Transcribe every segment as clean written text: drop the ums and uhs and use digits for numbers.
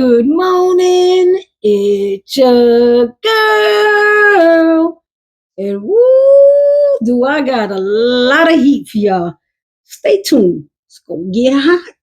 Good morning, it's your girl. And woo, do I got a lot of heat for y'all. Stay tuned. It's gonna get hot.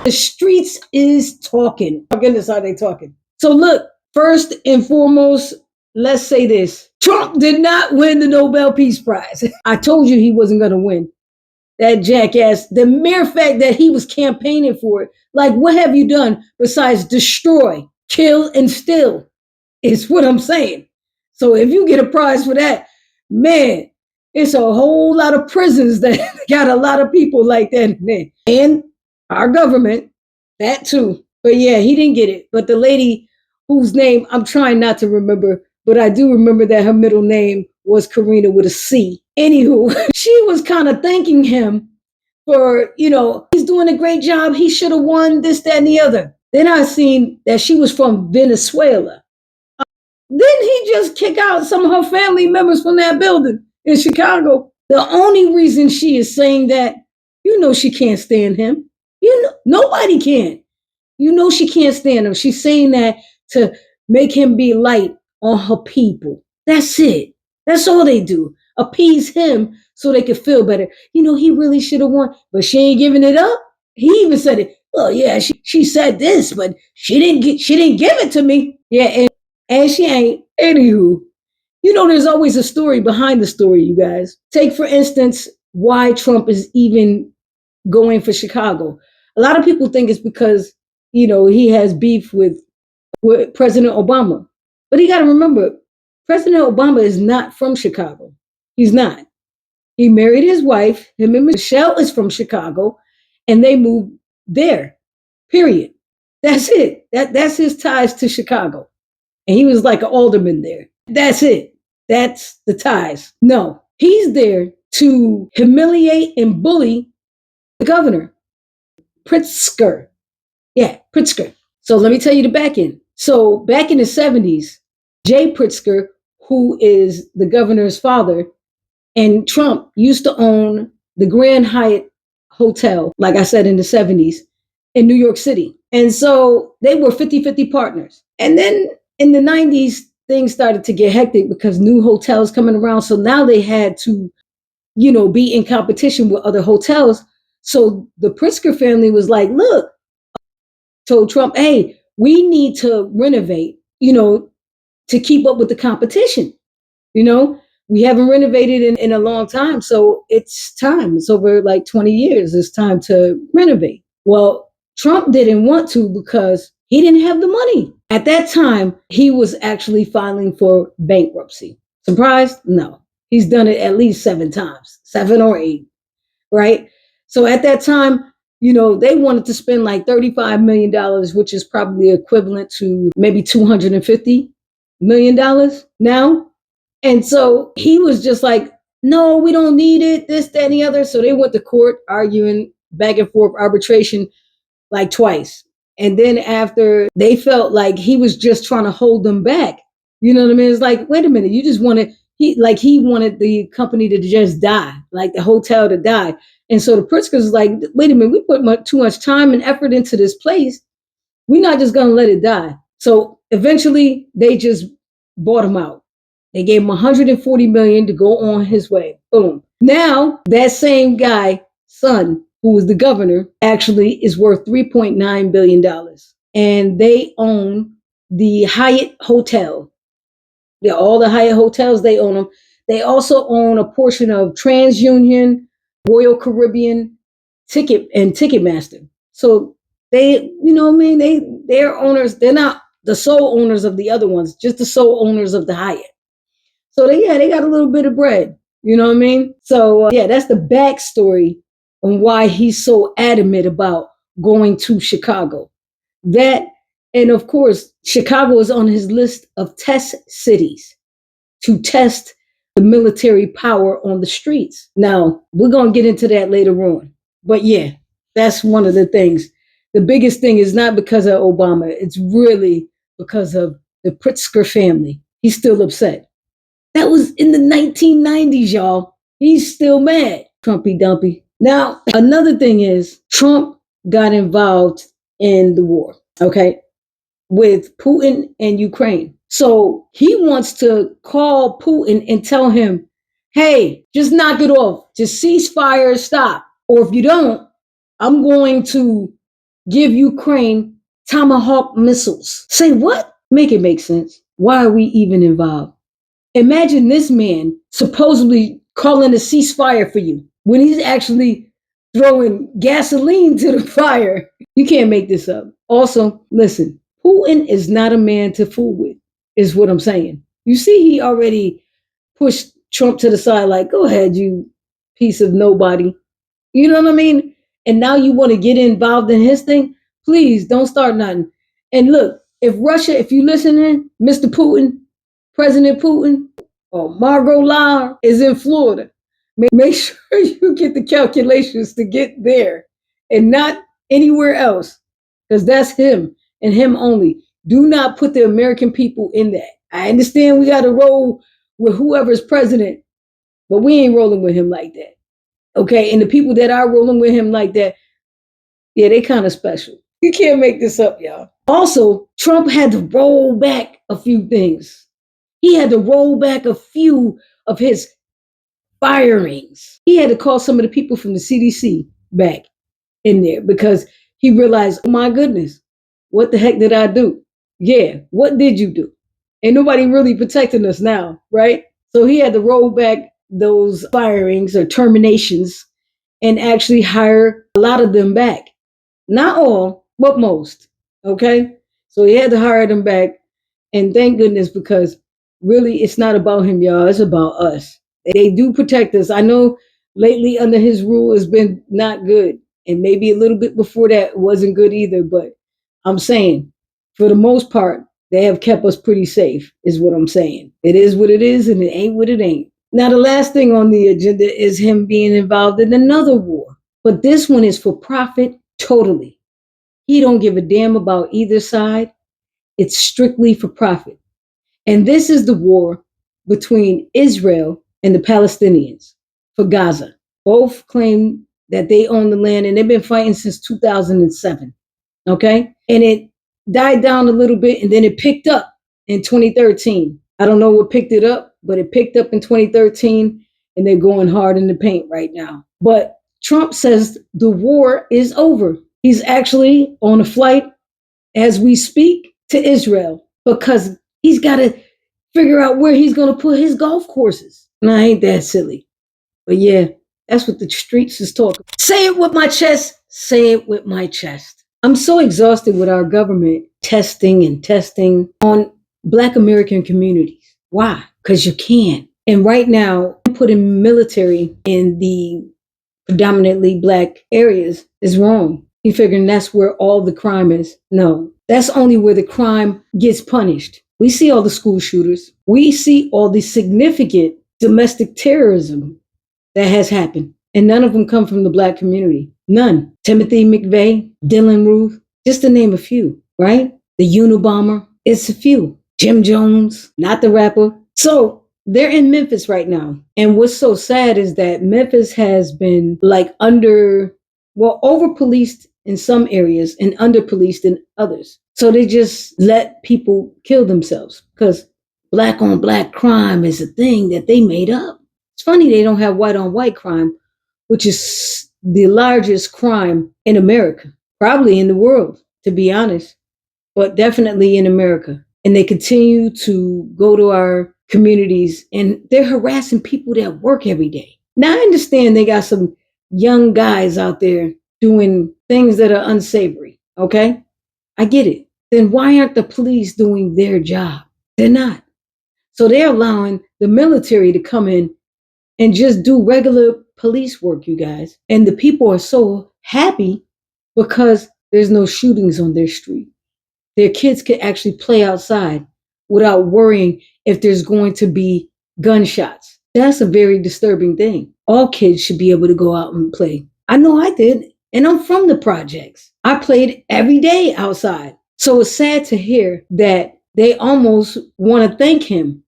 The streets is talking. Oh goodness, are they talking? So look, first and foremost, let's say this. Trump did not win the Nobel Peace Prize. I told you he wasn't going to win. That jackass, the mere fact that he was campaigning for it, like what have you done besides destroy, kill, and steal? Is what I'm saying. So if you get a prize for that, man, it's a whole lot of prisons that got a lot of people like that in there. And our government, that too. But yeah, he didn't get it. But the lady whose name I'm trying not to remember, but I do remember that her middle name was Karina with a C. Anywho, she was kind of thanking him for, he's doing a great job. He should have won this, that, and the other. Then I seen that she was from Venezuela. Didn't he just kick out some of her family members from that building in Chicago? The only reason she is saying that, she can't stand him. Nobody can. She can't stand him. She's saying that to make him be light on her people. That's it. That's all they do. Appease him so they can feel better. He really should have won, but she ain't giving it up. He even said it. Oh yeah, she said this, but she didn't give it to me. Yeah, and she ain't. Anywho, there's always a story behind the story, you guys. Take for instance why Trump is even going for Chicago. A lot of people think it's because, he has beef with President Obama. But you got to remember, President Obama is not from Chicago. He's not. He married his wife. Him and Michelle is from Chicago, and they moved there, period. That's it. That's his ties to Chicago. And he was like an alderman there. That's it. That's the ties. No, he's there to humiliate and bully the governor, Pritzker. Yeah, Pritzker. So let me tell you the back end. So back in the 70s, Jay Pritzker, who is the governor's father, and Trump used to own the Grand Hyatt Hotel, like I said, in the 70s in New York City. And so they were 50-50 partners. And then in the 90s, things started to get hectic because new hotels coming around. So now they had to, be in competition with other hotels. So the Pritzker family was like, look, told Trump, hey, we need to renovate, to keep up with the competition. We haven't renovated in a long time. So it's time. It's over like 20 years. It's time to renovate. Well, Trump didn't want to because he didn't have the money. At that time, he was actually filing for bankruptcy. Surprised? No. He's done it at least 7 times, 7 or 8, right? So at that time, they wanted to spend like $35 million, which is probably equivalent to maybe $250 million now. And so he was just like, no, we don't need it, this, that, and the other. So they went to court arguing back and forth arbitration like twice. And then after they felt like he was just trying to hold them back, you know what I mean? It's like, wait a minute, you just wanted, he wanted the company to just die, like the hotel to die. And so the Pritzkers was like, wait a minute, we put too much time and effort into this place. We're not just going to let it die. So eventually they just bought him out. They gave him $140 million to go on his way. Boom. Now that same guy, son, who was the governor, actually is worth $3.9 billion. And they own the Hyatt Hotel. Yeah, all the Hyatt hotels, they own them. They also own a portion of TransUnion, Royal Caribbean, Ticketmaster. So they, they're owners. They're not the sole owners of the other ones, just the sole owners of the Hyatt. So they got a little bit of bread. You know what I mean? So that's the backstory on why he's so adamant about going to Chicago. That, and of course, Chicago is on his list of test cities to test the military power on the streets. Now, we're going to get into that later on. But yeah, that's one of the things. The biggest thing is not because of Obama, it's really because of the Pritzker family. He's still upset. That was in the 1990s, y'all. He's still mad. Trumpy dumpy. Now, another thing is Trump got involved in the war, okay, with Putin and Ukraine. So he wants to call Putin and tell him, hey, just knock it off. Just cease fire, stop. Or if you don't, I'm going to give Ukraine Tomahawk missiles. Say what? Make it make sense. Why are we even involved? Imagine this man supposedly calling a ceasefire for you when he's actually throwing gasoline to the fire. You can't make this up. Also, listen, Putin is not a man to fool with, is what I'm saying. You see, he already pushed Trump to the side, like, go ahead, you piece of nobody. You know what I mean? And now you want to get involved in his thing? Please don't start nothing. And look, if Russia, if you listening, Mr. Putin, President Putin, or Margot Lau is in Florida, make sure you get the calculations to get there and not anywhere else, because that's him and him only. Do not put the American people in that. I understand we got to roll with whoever's president, but we ain't rolling with him like that. Okay, and the people that are rolling with him like that, yeah, they kind of special. You can't make this up, y'all. Also, Trump had to roll back a few things. He had to roll back a few of his firings. He had to call some of the people from the CDC back in there because he realized, oh my goodness, what the heck did I do? Yeah, what did you do? Ain't nobody really protecting us now, right? So he had to roll back those firings or terminations and actually hire a lot of them back. Not all, but most. Okay? So he had to hire them back. And thank goodness, because really it's not about him, y'all. It's about us. They do protect us. I know lately under his rule has been not good. And maybe a little bit before that wasn't good either. But I'm saying, for the most part, they have kept us pretty safe, is what I'm saying. It is what it is, and it ain't what it ain't. Now, the last thing on the agenda is him being involved in another war. But this one is for profit totally. He don't give a damn about either side. It's strictly for profit. And this is the war between Israel and the Palestinians for Gaza. Both claim that they own the land, and they've been fighting since 2007. Okay? And it died down a little bit, and then it picked up in 2013. I don't know what picked it up, but it picked up in 2013, and they're going hard in the paint right now. But Trump says the war is over. He's actually on a flight as we speak to Israel because he's got to figure out where he's going to put his golf courses. Now, ain't that silly? But yeah, that's what the streets is talking. Say it with my chest. Say it with my chest. I'm so exhausted with our government testing and testing on Black American communities. Why? Because you can. And right now, putting military in the predominantly Black areas is wrong. You figuring that's where all the crime is. No, that's only where the crime gets punished. We see all the school shooters. We see all the significant domestic terrorism that has happened. And none of them come from the Black community. None. Timothy McVeigh, Dylan Ruth, just to name a few, right? The Unabomber, it's a few. Jim Jones, not the rapper. So they're in Memphis right now. And what's so sad is that Memphis has been like over-policed in some areas and under-policed in others. So they just let people kill themselves because Black on Black crime is a thing that they made up. It's funny they don't have white on white crime, which is the largest crime in America, probably in the world, to be honest, but definitely in America. And they continue to go to our communities and they're harassing people that work every day. Now I understand they got some young guys out there doing things that are unsavory, okay? I get it. Then why aren't the police doing their job? They're not. So they're allowing the military to come in and just do regular police work, you guys. And the people are so happy because there's no shootings on their street. Their kids can actually play outside without worrying if there's going to be gunshots. That's a very disturbing thing. All kids should be able to go out and play. I know I did, and I'm from the projects. I played every day outside. So it's sad to hear that they almost want to thank him,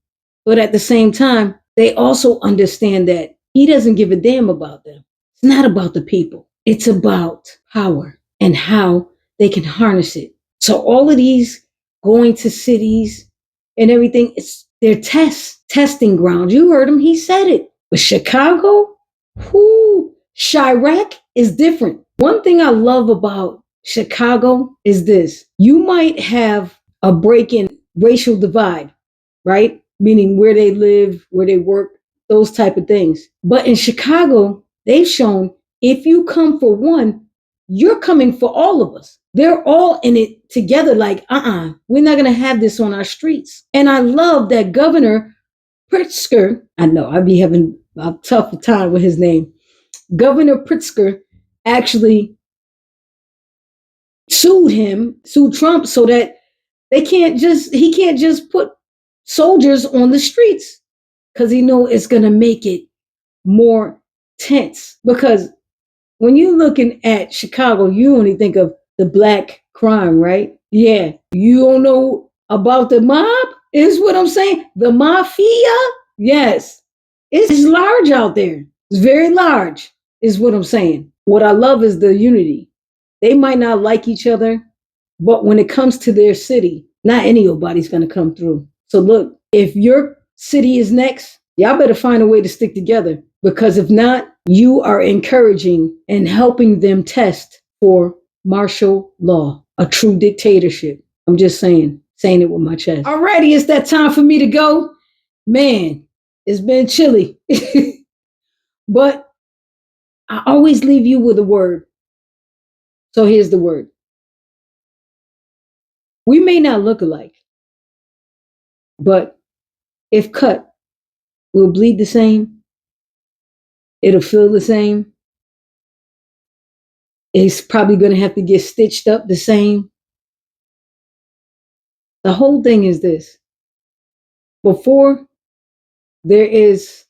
but at the same time, they also understand that he doesn't give a damn about them. It's not about the people, it's about power and how they can harness it. So all of these going to cities and everything, it's their testing grounds. You heard him, he said it. But Chicago, whoo, Chirac is different. One thing I love about Chicago is this. You might have a break in racial divide, right? Meaning where they live, where they work, those type of things. But in Chicago, they've shown if you come for one, you're coming for all of us. They're all in it together, like, we're not going to have this on our streets. And I love that Governor Pritzker, I know I'd be having a tough time with his name. Governor Pritzker actually sued Trump so that he can't just put soldiers on the streets because he know it's going to make it more tense. Because when you're looking at Chicago, you only think of the black crime, right? Yeah. You don't know about the mob, is what I'm saying. The mafia, yes. It's large out there. It's very large, is what I'm saying. What I love is the unity. They might not like each other, but when it comes to their city, not anybody's going to come through. So look, if your city is next, y'all better find a way to stick together, because if not, you are encouraging and helping them test for martial law, a true dictatorship. I'm just saying it with my chest. Alrighty, it's that time for me to go. Man, it's been chilly, but I always leave you with a word. So here's the word. We may not look alike, but if cut, we'll bleed the same. It'll feel the same. It's probably going to have to get stitched up the same. The whole thing is this. Before there is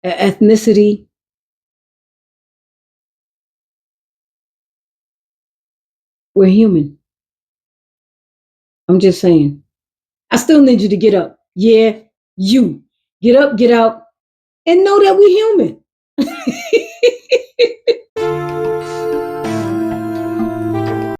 an ethnicity, we're human. I'm just saying. I still need you to get up. Yeah, you. Get up, get out, and know that we're human.